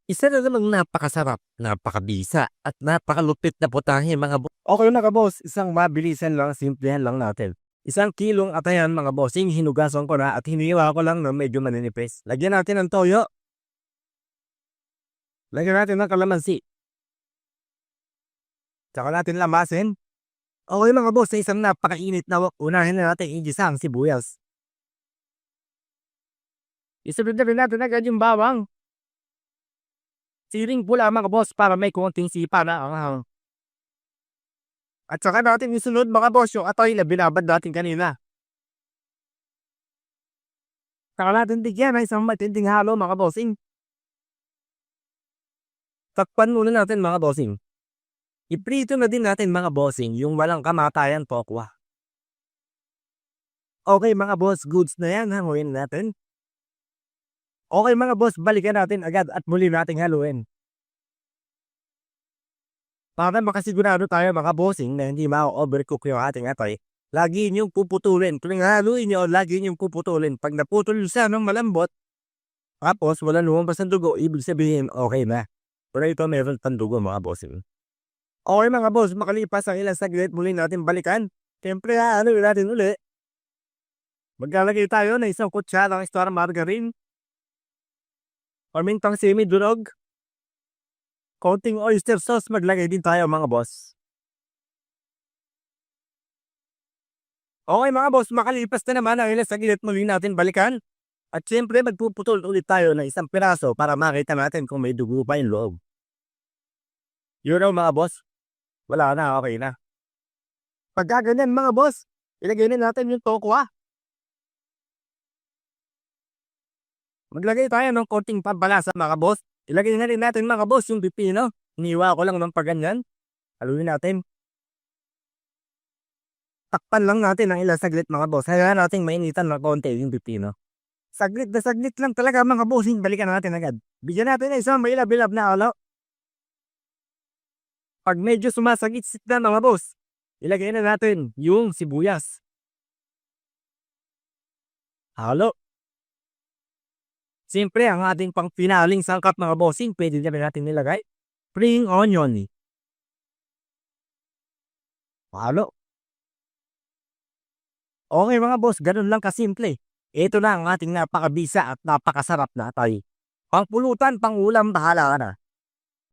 Isa na namang napakasarap, napakabisa at napakalupit na putahe mga boss. Okay na ka boss, isang mabilisan lang, simplehan lang natin. 1 kilong atayan mga bossing, hinugasan ko na at hiniwa ko lang na medyo maninipis. Lagyan natin ng toyo. Lagyan natin ng kalamansi. Tsaka natin lamasin. Okay mga boss, sa isang napakainit na wok, unahin na natin igisa ang sibuyas. Isunod na rin natin agad yung bawang. Siring pula mga boss para may konting sipa na ang. At saka natin isunod mga boss yung atoy na binabad natin kanina. Saka natin bigyan ng isang matinding halo mga bossing. Takpan muna natin mga bossing. Iprito na din natin mga bossing yung walang kamatayan tokwa. Okay mga boss, goods na yan, hanguin natin. Okay mga boss, balikan natin agad at muli nating haluin. Para makasigurado tayo mga bossing na hindi ma-overcook yung ating atay, lagi niyong puputulin. Kung haluin niyo, lagi niyong puputulin. Pag naputol siya ng malambot, tapos wala lumabas ng dugo, ibig sabihin okay na. Pero ito meron pang dugo mga bossing. Okay mga boss, makalipas ang ilang saglit, muli natin balikan. Siyempre haluin natin uli. Maglalagay tayo ng isang kutsara ng star margarine. Pamintang semi-durog. Konting oyster sauce, maglagay din tayo mga boss. Okay mga boss, makalipas na naman ang ilang saglit, muli natin balikan. At siyempre magpuputol ulit tayo ng isang piraso para makita natin kung may dugo pa yung loob. Yun raw mga boss, wala na, okay na. Pagka ganyan mga boss, ilagay na natin yung tokwa. Maglagay tayo ng konting pampalasa mga boss. Ilagay na rin natin mga boss yung pipino. Iniwa ko lang ng paganyan. Haluin natin. Takpan lang natin ng ilang saglit mga boss. Hayaan natin mainitan ng konti yung pipino. Saglit na saglit lang talaga mga bossing. Balikan natin agad. Bigyan natin na isang mailab-ilab na alo. Pag medyo sumasagit-sit na mga boss, ilagay na natin yung sibuyas. Halo. Siyempre, ang ating pang finaling sangkap mga bossing, pwede na natin nilagay. Spring onion. Halo. Okay mga boss, ganun lang kasimple. Ito na ang ating napakabisa at napakasarap na atay. Pangpulutan, pangulam, bahala ka na.